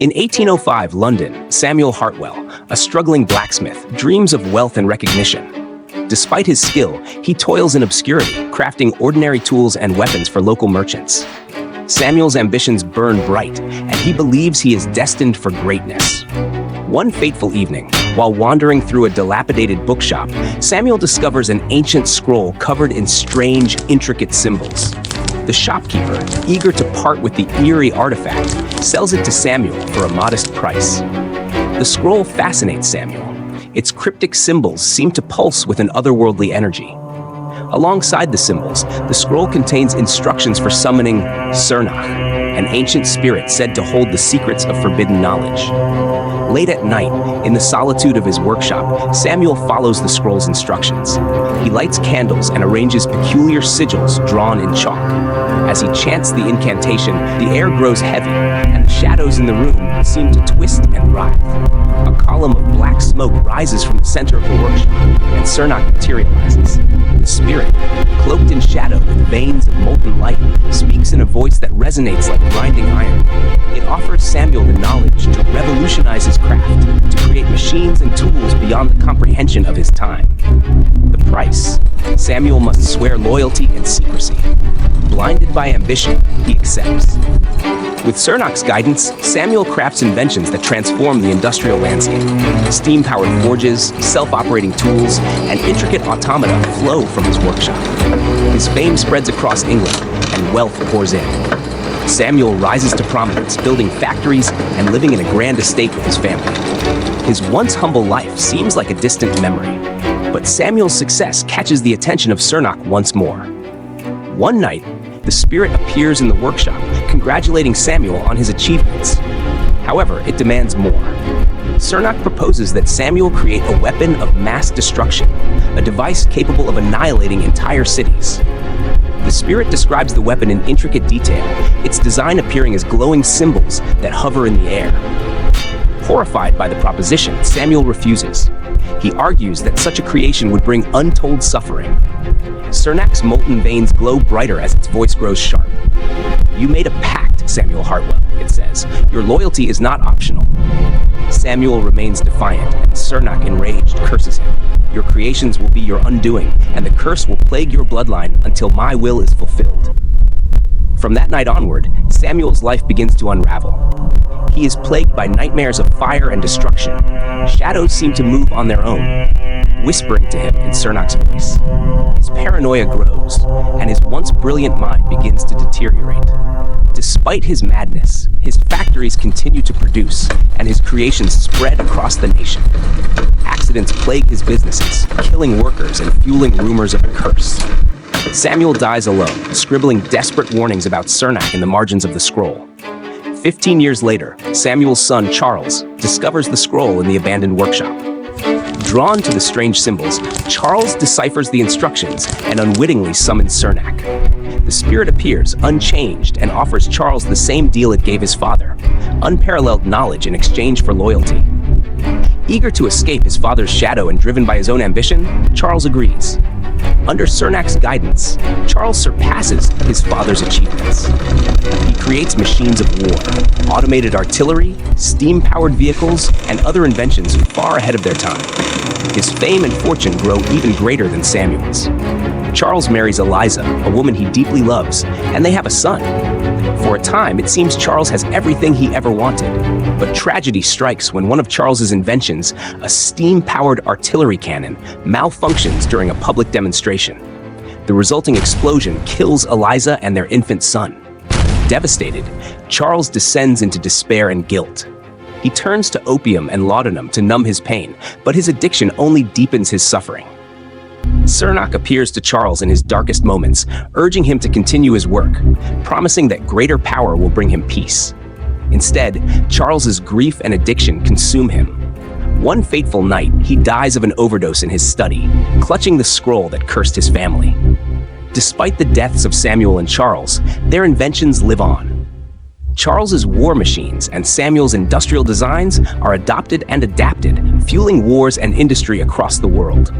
In 1805 London, Samuel Hartwell, a struggling blacksmith, dreams of wealth and recognition. Despite his skill, he toils in obscurity, crafting ordinary tools and weapons for local merchants. Samuel's ambitions burn bright, and he believes he is destined for greatness. One fateful evening, while wandering through a dilapidated bookshop, Samuel discovers an ancient scroll covered in strange, intricate symbols. The shopkeeper, eager to part with the eerie artifact, sells it to Samuel for a modest price. The scroll fascinates Samuel. Its cryptic symbols seem to pulse with an otherworldly energy. Alongside the symbols, the scroll contains instructions for summoning Cernach, an ancient spirit said to hold the secrets of forbidden knowledge. Late at night, in the solitude of his workshop, Samuel follows the scroll's instructions. He lights candles and arranges peculiar sigils drawn in chalk. As he chants the incantation, the air grows heavy, and the shadows in the room seem to twist and writhe. A column of black smoke rises from the center of the workshop, and Cernach materializes. The spirit, cloaked in shadow with veins of molten light, speaks in a voice that resonates like grinding iron. It offers Samuel the knowledge to revolutionize his craft, to create machines and tools beyond the comprehension of his time. The price: Samuel must swear loyalty and secrecy. Blinded by ambition, he accepts. With Cernach's guidance, Samuel crafts inventions that transform the industrial landscape. Steam-powered forges, self-operating tools, and intricate automata flow from his workshop. His fame spreads across England, and wealth pours in. Samuel rises to prominence, building factories and living in a grand estate with his family. His once humble life seems like a distant memory, but Samuel's success catches the attention of Cernach once more. One night, the spirit appears in the workshop, congratulating Samuel on his achievements. However, it demands more. Cernach proposes that Samuel create a weapon of mass destruction, a device capable of annihilating entire cities. The spirit describes the weapon in intricate detail, its design appearing as glowing symbols that hover in the air. Horrified by the proposition, Samuel refuses. He argues that such a creation would bring untold suffering. Cernach's molten veins glow brighter as its voice grows sharp. "You made a pact, Samuel Hartwell," it says. "Your loyalty is not optional." Samuel remains defiant, and Cernach, enraged, curses him. "Your creations will be your undoing, and the curse will plague your bloodline until my will is fulfilled." From that night onward, Samuel's life begins to unravel. He is plagued by nightmares of fire and destruction. Shadows seem to move on their own, whispering to him in Cernach's voice. His paranoia grows, and his once brilliant mind begins to deteriorate. Despite his madness, his factories continue to produce, and his creations spread across the nation. Accidents plague his businesses, killing workers and fueling rumors of a curse. Samuel dies alone, scribbling desperate warnings about Cernach in the margins of the scroll. 15 years later, Samuel's son, Charles, discovers the scroll in the abandoned workshop. Drawn to the strange symbols, Charles deciphers the instructions and unwittingly summons Cernach. The spirit appears, unchanged, and offers Charles the same deal it gave his father: unparalleled knowledge in exchange for loyalty. Eager to escape his father's shadow and driven by his own ambition, Charles agrees. Under Cernach's guidance, Charles surpasses his father's achievements. He creates machines of war, automated artillery, steam-powered vehicles, and other inventions far ahead of their time. His fame and fortune grow even greater than Samuel's. Charles marries Eliza, a woman he deeply loves, and they have a son. For a time, it seems Charles has everything he ever wanted. But tragedy strikes when one of Charles's inventions, a steam-powered artillery cannon, malfunctions during a public demonstration. The resulting explosion kills Eliza and their infant son. Devastated, Charles descends into despair and guilt. He turns to opium and laudanum to numb his pain, but his addiction only deepens his suffering. Cernach appears to Charles in his darkest moments, urging him to continue his work, promising that greater power will bring him peace. Instead, Charles's grief and addiction consume him. One fateful night, he dies of an overdose in his study, clutching the scroll that cursed his family. Despite the deaths of Samuel and Charles, their inventions live on. Charles's war machines and Samuel's industrial designs are adopted and adapted, fueling wars and industry across the world.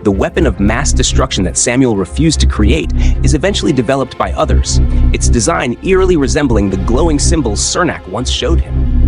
The weapon of mass destruction that Samuel refused to create is eventually developed by others, its design eerily resembling the glowing symbols Cernach once showed him.